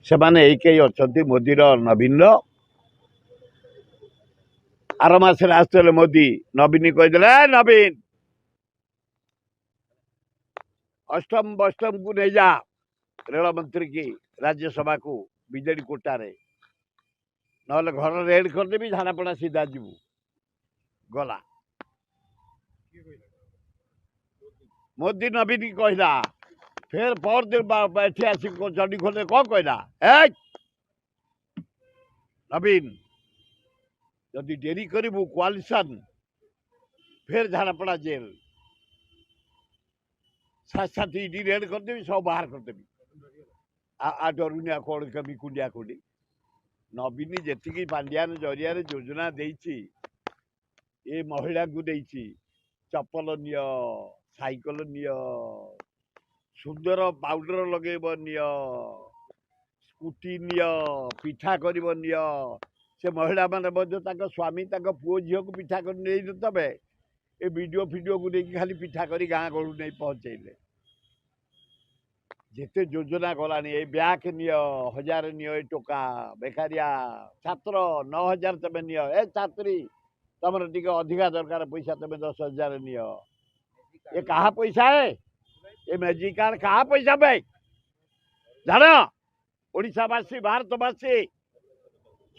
से अच्छा मोदी नवीन आर मसरे आसते मोदी नवीन कहीदे नवीन अष्टम बष्टम को नहीं जा रेल मंत्री की राज्यसभा को विजेडी कोटारे ना घर रेड करदेवी झाड़ापड़ा सीधा जीवु गला मोदी नवीन कहला फिर पर दिन बैठे आसिक चंडी खोले कौन कहला नवीन जदि डेरी करू कोआलिशन फिर झाड़ापड़ा जेल साथ साथ इडी रेड करदेवी सब बाहर करदेवी आ डरुनिया कौन कभी कुंडिया कुंडी नवीन जी पांड्यान जरिया योजना देती ये महिला को देती चप्पल निय साइकल निय सुंदर पाउडर लगेब निय स्कूटी निय पिठा कर निय से महिला माने स्वामी पुओ झील को पिठा कर नहीं तबे ए वीडियो फिडियो को लेकिन खाली पिठा कर गाँ गलू नहीं पहुँचेले जिते योजना गला ब्याक निय 1000 निय टोका बेकारिया छात्र 9000 तमें निय ए छात्री तुम टे अधिका दरकार पैसा तुम 10,000 निय ये कहा पैसा है ये मैजिक कार्ड कहा पैसा भाई जान ओडावासी भारतवासी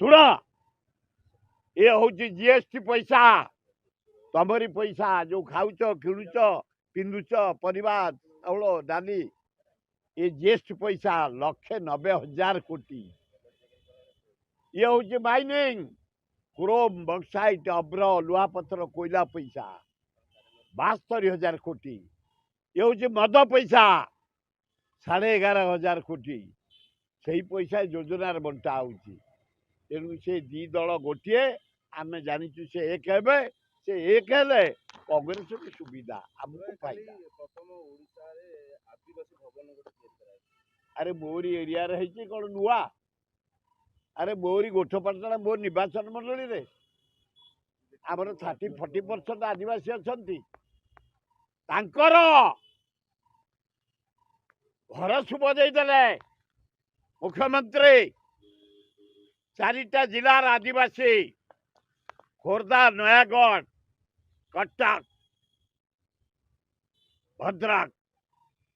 शुण ये हूँ जीएसटी पैसा तमरी पैसा जो खाऊच किणुच पिंधुच परिवा चाउल डाली ये जीएसटी पैसा 1,90,000 कोटी ये हूँ माइनिंग क्रोम बक्साइट अब्र लुहापथर कोयला पैसा 72,000 कोटी ये हूँ मद पैसा 11,500 कोटी से पैसा योजना बंटा तेणु से दी दल गोटे आम जाचु से एक हे से एक हेले कांग्रेस को सुविधा आमको फायदा अरे मोरी एरिया कौन नुआ अरे मोरी गोठपाटना मोर निर्वाचन मंडली रे आमर 30-40% आदिवासी अच्छा घर शुभ देदेले मुख्यमंत्री 4टा जिलार आदिवासी खोर्धा नयागढ़ कटक भद्रक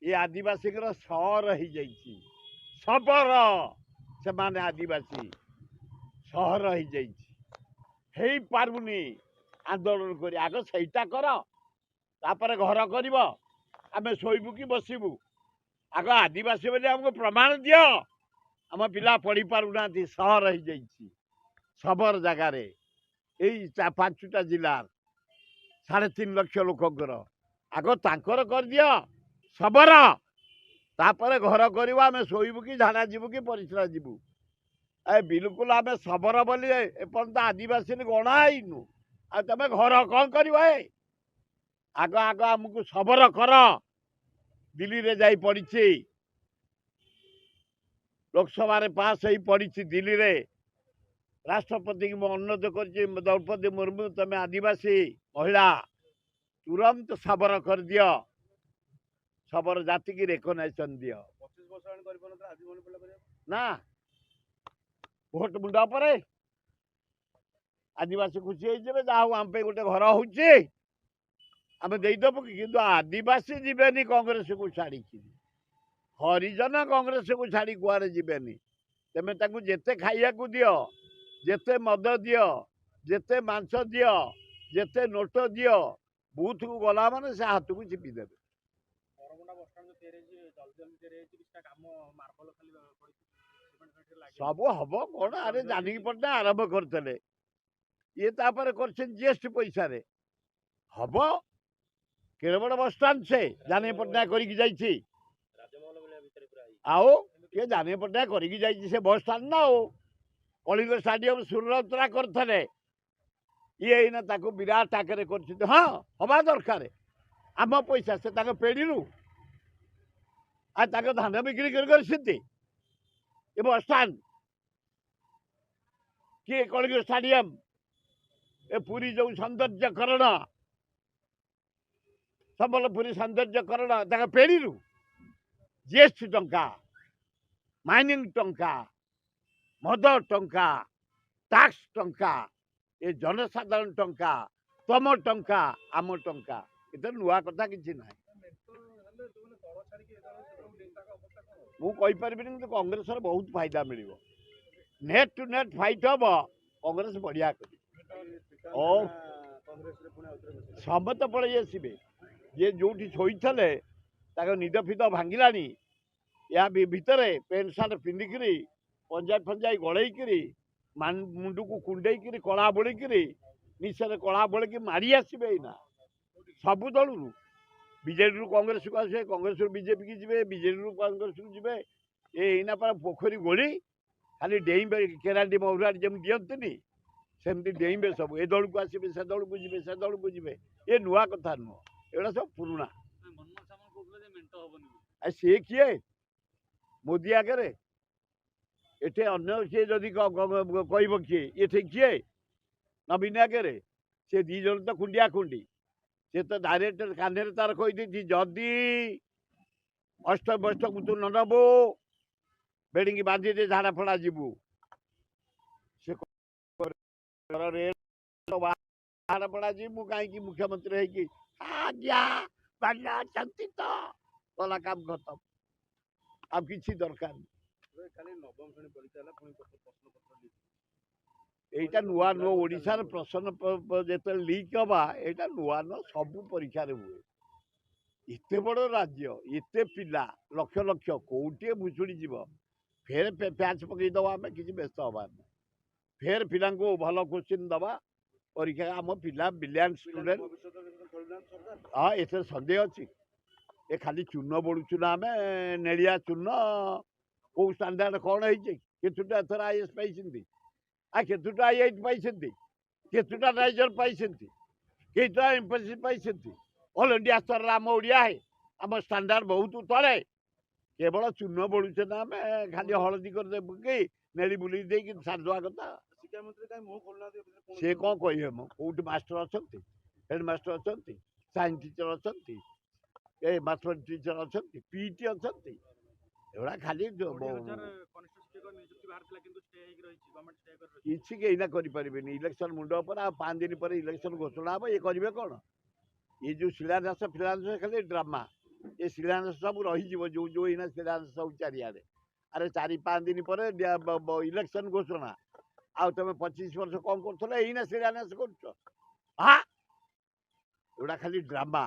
ये आदिवासी सहर हो जाइए सबल से माने आदिवासी सहर हो जाइए पारुनी आंदोलन कर आग सहीटा कर तापर घर कर आम शोबू कि बसबू आग आदिवासी बोले हमको प्रमाण दियो आम पिला पढ़ी पारुना सहर हो जाइए सबल जगार यही 5टा जिलार 3.5 लाख लोकंर आग तांकर कर दियो सबर तापर घर कर आम शोबू कि झाड़ा जीवु कि परिश्रा जीवु ए बिल्कुल आम सबर बोली एपर्त आदिवासी गणाइनु आ तुम घर कौन कर आग आग आमको सबर कर दिल्ली रे जाई पड़ी लोकसभा पास हो पड़ी दिल्ली रे राष्ट्रपति की अनुरोध कर द्रौपदी मुर्मू तुम आदिवासी महिला तुरंत सबर कर दियो सबर जाति की रेकग्नाइजेशन दियो 25 ना भोट मुंडा पर आदिवासी खुशी हो जाऊ आम गोटे घर होमें देदेबू कि आदिवासी जीवेनि कांग्रेस को छाड़ी हरिजन कांग्रेस को छाड़ी कुआरे जीवेनि तेमे ताकू जेते खाइया को दियो जेते मद दियो जेते मांस दियो जेते नोट दियो बूथ को गला माने से हाथ को चिपी देबे सब हम कौन अरे जानी पड़ना आरंभ करते ये कर जीएसटी पैसा रे हम केरबड़ बस स्टाण्ड से जानी पट्टनायक कर आओ किए जानी पट्टनायक कर बस स्टाण्ड ना हो कलिंग स्टाडियम सुरतरा करते ये विराट आकार कर हाँ हवा दरकार आम पैसा से पेड़ी धान बिक्री कर बस स्टाण्ड किए कलिंग स्टाडियम ए पुरी जो सौंदर्यकरण संबलपुरी सौंदर्यकरण पेड़ी जीएसटी टंका ମାଇନିଂ ଟଙ୍କା, ମଦ ଟଙ୍କା, ଟାକ୍ସ ଟଙ୍କା, ଏ ଜନସାଧାରଣ ଟଙ୍କା, ତମ ଟଙ୍କା, ଆମ ଟଙ୍କା, ଏତେ ନୂଆ କଥା କିଛି ନାହିଁ। ମୁଁ କହିପାରିବିନି, କିନ୍ତୁ କଂଗ୍ରେସର ବହୁତ ଫାଇଦା ମିଳିବ। ନେଟ୍ ଟୁ ନେଟ୍ ଫାଇଟ୍ ହବ, କଂଗ୍ରେସ ବଢ଼ିଆ କରିବ। ଓ ସମସ୍ତେ ପଳେଇ ଆସିବେ। ଯିଏ ଯୋଉଠି ଶୋଇଥିଲେ ତାଙ୍କ ନିଦ ଫିଦ ଭାଙ୍ଗିଲାଣି। ୟା ଭିତରେ ପ୍ୟାଣ୍ଟ ସାର୍ଟ ପିନ୍ଧିକିରି ପଞ୍ଜାବୀ ଫଞ୍ଜାବୀ ଗଳେଇକିରି ମୁଣ୍ଡକୁ କୁଣ୍ଡେଇକିରି କଳା ବୋଳିକିରି ନିଶରେ କଳା ବୋଳିକି ମାରି ଆସିବେ। ଏଇନା ସବୁ ଦଳରୁ, ବିଜେଡିରୁ କଂଗ୍ରେସକୁ ଆସିବେ, କଂଗ୍ରେସରୁ ବିଜେପିକି ଯିବେ, ବିଜେଡିରୁ କଂଗ୍ରେସକୁ ଯିବେ। ଏଇନା ପରା ପୋଖରୀ ଗୋଳି, ଖାଲି ଡେଇଁବେ। କେରାଣ୍ଡି ମହୁରାଡ଼ି ଯେମିତି ଦିଅନ୍ତିନି ସେମିତି ଡେଇଁବେ ସବୁ। ଏ ଦଳକୁ ଆସିବେ, ସେ ଦଳକୁ ଯିବେ, ସେ ଦଳକୁ ଯିବେ। ଏ ନୂଆ କଥା ନୁହଁ, ଏଗୁଡ଼ା ସବୁ ପୁରୁଣା। ସିଏ କିଏ ମୋଦି ଆଗରେ? ଏଠି ଅନ୍ୟ କିଏ ଯଦି କହିବ କିଏ? ଏଠି କିଏ ନବୀନ ଆଗରେ? ସେ ଦି ଜଣ ତ କୁଣ୍ଡିଆ କୁଣ୍ଡି। ସେ ତ ଡାଇରେକ୍ଟ କାନ୍ଧରେ ତାର କହିଦେଇଛି, ଯଦି ଅଷ୍ଟବସ୍ତକୁ ତୁ ନ ନେବୁ ବେଡ଼ିକି ବାନ୍ଧିଦେ, ଝାଡ଼ା ଫଡ଼ା ଯିବୁ। ସେ ଝାଡ଼ା ଫଡ଼ା ଯିବୁ କାହିଁକି? ମୁଖ୍ୟମନ୍ତ୍ରୀ ହେଇକି ଆଜ୍ଞା ଭଲ ଅଛନ୍ତି ତ, ଗଲା କାମ ଖତମ, ଆଉ କିଛି ଦରକାର ନାହିଁ। এইটা ନୂଆ ନୂଆ ଓଡ଼ିଶାର ପ୍ରଶ୍ନ ଯେତେବେଳେ ଲିକ୍ ହବା, ଏଇଟା ନୂଆ ନୂଆ ସବୁ ପରୀକ୍ଷାରେ ହୁଏ। ଏତେ ବଡ଼ ରାଜ୍ୟ, ଏତେ ପିଲା, ଲକ୍ଷ ଲକ୍ଷ, କୋଉଟିଏ ଭୁଷୁଡ଼ି ଯିବ। ଫେର ପ୍ୟାଚ୍ ପକେଇଦବା, ଆମେ କିଛି ବ୍ୟସ୍ତ ହବାର ନାହିଁ। ଫେର ପିଲାଙ୍କୁ ଭଲ କୋଶ୍ଚିନ୍ ଦବା ପରୀକ୍ଷା। ଆମ ପିଲା ବ୍ରିଲିଆଣ୍ଟ ଷ୍ଟୁଡେଣ୍ଟ। ହଁ, ଏଥିରେ ସନ୍ଦେହ ଅଛି? ଏ ଖାଲି ଚୂନ ବୋଳୁଛୁ ନା ଆମେ, ନେଳିଆ ଚୂନ। କୋଉ ଷ୍ଟାଣ୍ଡାର୍ଡ କ'ଣ ହେଇଛି? କେତୁଟା ଏଥର IAS ପାଇଛନ୍ତି? କେତୁଟା IIT ପାଇଛନ୍ତି? କେତୁଟା ନାଇଜର ପାଇଛନ୍ତି? କେତେଟା ଏମ୍ଫାସିସ୍ ପାଇଛନ୍ତି? ଅଲ୍ ଇଣ୍ଡିଆ ସ୍ତରରେ ଆମ ଓଡ଼ିଆ ଆମ ଷ୍ଟାଣ୍ଡାର୍ଡ ବହୁତ ତଳେ। କେବଳ ଚୂନ ବୋଳୁଛେ ନା ଆମେ, ଖାଲି ହଳଦୀ କରିଦେବୁ କି ନେଳି ବୁଲେଇ ଦେଇକି ସାରିଦେବା କଥା। ସେ କ'ଣ କହିବେ? ମ କୋଉଠି ମାଷ୍ଟର ଅଛନ୍ତି? ହେଡ୍ ମାଷ୍ଟର ଅଛନ୍ତି? ସାଇନ୍ସ ଟିଚର ଅଛନ୍ତି? ଏ ମ୍ୟାଥମେଟିକ୍ସ ଟିଚର ଅଛନ୍ତି? PET ଅଛନ୍ତି? ଏଗୁଡ଼ା ଖାଲି କିଛି କେହି କରିପାରିବେନି। ଇଲେକ୍ସନ ମୁଣ୍ଡ ଉପରେ, ଆଉ 5 ଦିନ ପରେ ଇଲେକ୍ସନ ଘୋଷଣା ହବ। ଇଏ କରିବେ କ'ଣ? ଏ ଯୋଉ ଶିଳାନ୍ୟାସ ଫିଳାନ୍ୟାସ ଖାଲି ଡ୍ରାମା। ଏ ଶିଳାନ୍ୟାସ ସବୁ ରହିଯିବ, ଯୋଉ ଯୋଉ ଏଇନା ଶିଳାନ୍ୟାସ ସବୁ ଚାରିଆଡ଼େ। ଆରେ 4-5 ଦିନ ପରେ ଇଲେକ୍ସନ ଘୋଷଣା। ଆଉ ତମେ 25 ବର୍ଷ କ'ଣ କରୁଥିଲ? ଏଇନା ଶିଳାନ୍ୟାସ କରୁଛ? ଏଗୁଡ଼ା ଖାଲି ଡ୍ରାମା।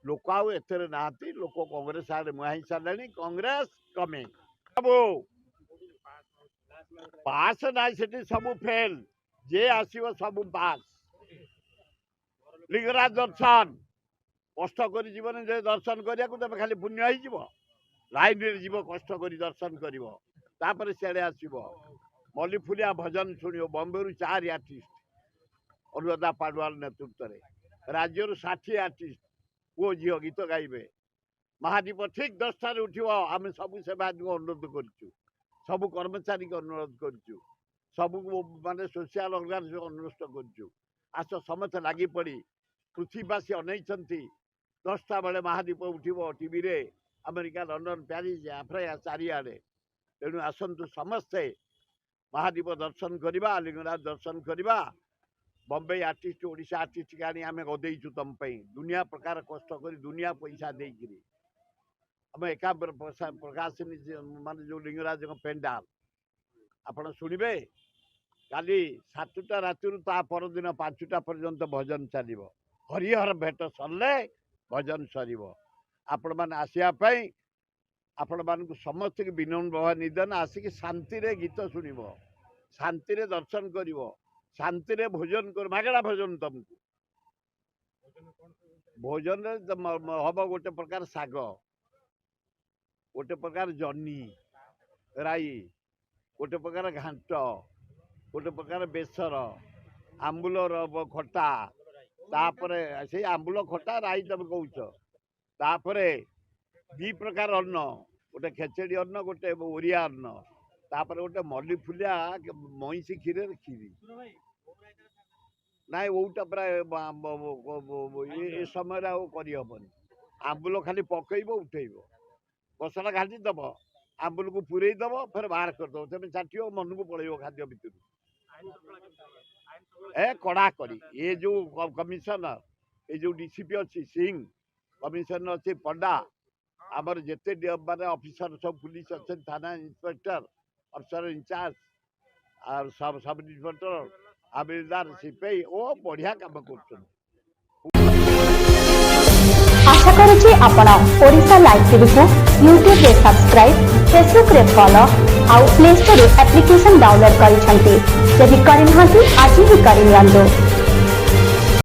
ଲୋକ ଆଉ ଏଥିରେ ନାହାନ୍ତି। ଲୋକ କଂଗ୍ରେସ ଆଡ଼େ ମୁହାଁ ହେଇ ସାରିଲେଣି। କଂଗ୍ରେସ କମିଂ। ସବୁ ପାସ୍ ନାହିଁ, ସେଠି ସବୁ ଫେଲ୍। ଯେ ଆସିବ ସବୁ ପାସ୍। ଲିଙ୍ଗରାଜ ଦର୍ଶନ କଷ୍ଟ କରି ଯିବନି। ଯେ ଦର୍ଶନ କରିବାକୁ ତମେ ଖାଲି ପୁଣ୍ୟ ହେଇଯିବ। ଲାଇନରେ ଯିବ, କଷ୍ଟ କରି ଦର୍ଶନ କରିବ, ତାପରେ ସିଆଡ଼େ ଆସିବ। ମଲ୍ଲିଫୁଲିଆ ଭଜନ ଶୁଣିବ। ବମ୍ବେରୁ 4 ଆର୍ଟିଷ୍ଟ ଅନୁରାଧା ପାଡୱାଲ ନେତୃତ୍ୱରେ। ରାଜ୍ୟରୁ 60 ଆର୍ଟିଷ୍ଟ ପୁଅ ଝିଅ ଗୀତ ଗାଇବେ। ମହାଦୀପ ଠିକ୍ 10ଟାରେ ଉଠିବ। ଆମେ ସବୁ ସେବାୟତଙ୍କୁ ଅନୁରୋଧ କରିଛୁ, ସବୁ କର୍ମଚାରୀଙ୍କୁ ଅନୁରୋଧ କରିଛୁ, ସବୁ ମାନେ ସୋସିଆଲ ଅର୍ଗାନାଇଜେସନ୍ ଅନୁରୋଧ କରିଛୁ। ଆସ ସମସ୍ତେ ଲାଗି ପଡ଼ି, ପୃଥିବୀବାସୀ ଅନେଇଛନ୍ତି 10ଟା ବେଳେ ମହାଦୀପ ଉଠିବ ଟିଭିରେ। ଆମେରିକା, ଲଣ୍ଡନ, ପ୍ୟାରିସ୍, ଆଫ୍ରିକା ଚାରିଆଡ଼େ। ତେଣୁ ଆସନ୍ତୁ ସମସ୍ତେ ମହାଦୀପ ଦର୍ଶନ କରିବା, ଲିଙ୍ଗରାଜ ଦର୍ଶନ କରିବା। ବମ୍ବେ ଆର୍ଟିଷ୍ଟ, ଓଡ଼ିଶା ଆର୍ଟିଷ୍ଟକି ଆଣି ଆମେ ଗଦେଇଛୁ ତମ ପାଇଁ। ଦୁନିଆ ପ୍ରକାର କଷ୍ଟ କରି, ଦୁନିଆ ପଇସା ଦେଇକିରି ଆମେ ଏକାମ୍ର ପ୍ରକାଶିନୀ ମାନେ ଯୋଉ ଲିଙ୍ଗରାଜଙ୍କ ପେଣ୍ଡାଲ ଆପଣ ଶୁଣିବେ। କାଲି 7ଟା ରାତିରୁ ତା ପରଦିନ 5ଟା ପର୍ଯ୍ୟନ୍ତ ଭଜନ ଚାଲିବ। ହରିହର ଭେଟ ସରିଲେ ଭଜନ ସରିବ। ଆପଣମାନେ ଆସିବା ପାଇଁ ଆପଣମାନଙ୍କୁ ସମସ୍ତଙ୍କୁ ବିନମ୍ର ନିବେଦନ, ଆସିକି ଶାନ୍ତିରେ ଗୀତ ଶୁଣିବ, ଶାନ୍ତିରେ ଦର୍ଶନ କରିବ, ଶାନ୍ତିରେ ଭୋଜନ କର। ମାଗଣା ଭୋଜନ ତମକୁ। ଭୋଜନରେ ହବ ଗୋଟେ ପ୍ରକାର ଶାଗ, ଗୋଟେ ପ୍ରକାର ଜହ୍ନି ରାଇ, ଗୋଟେ ପ୍ରକାର ଘାଣ୍ଟ, ଗୋଟେ ପ୍ରକାର ବେସର, ଆମ୍ବୁଲର ଖଟା, ତାପରେ ସେଇ ଆମ୍ବୁଲ ଖଟା ରାଇ ତମେ କହୁଛ। ତାପରେ 2 ପ୍ରକାର ଅନ୍ନ, ଗୋଟେ ଖେଚେଡ଼ି ଅନ୍ନ, ଗୋଟେ ଓରିଆ ଅନ୍ନ, ତାପରେ ଗୋଟେ ମଲ୍ଲିଫୁଲିଆ ମଇଁଷି କ୍ଷୀରରେ କ୍ଷୀରି। ନାଇଁ, ଓଉଟା ପ୍ରାୟ ଏ ସମୟରେ ଆଉ କରିହବନି। ଆମ୍ବୁଲ ଖାଲି ପକେଇବ, ଉଠେଇବ, ମସଲା ଘାଣ୍ଟି ଦବ, आंबुल को पूरे दब फिर बाहर कर दो तेज चाटियो मन को पड़े खाद्य भितर ए कड़ा करी ये जो कमिशनर ये जो डीसीपी अच्छी सिंह कमिशनर अच्छी पंडा आमर जिते माने ऑफिसर सब पुलिस अच्छे थाना इंस्पेक्टर अफसर इंचार्ज और सब इंस्पेक्टर हविलदार सिपाही ओ बढ़िया काम कर आशा करुछि आपण ओडिशा लाइव टीवी को यूट्यूब रे सब्सक्राइब फेसबुक रे फॉलो आउ प्ले स्टोर रे एप्लिकेशन डाउनलोड करिसेंती जदि करिनहांती आज ही करिनियंतो।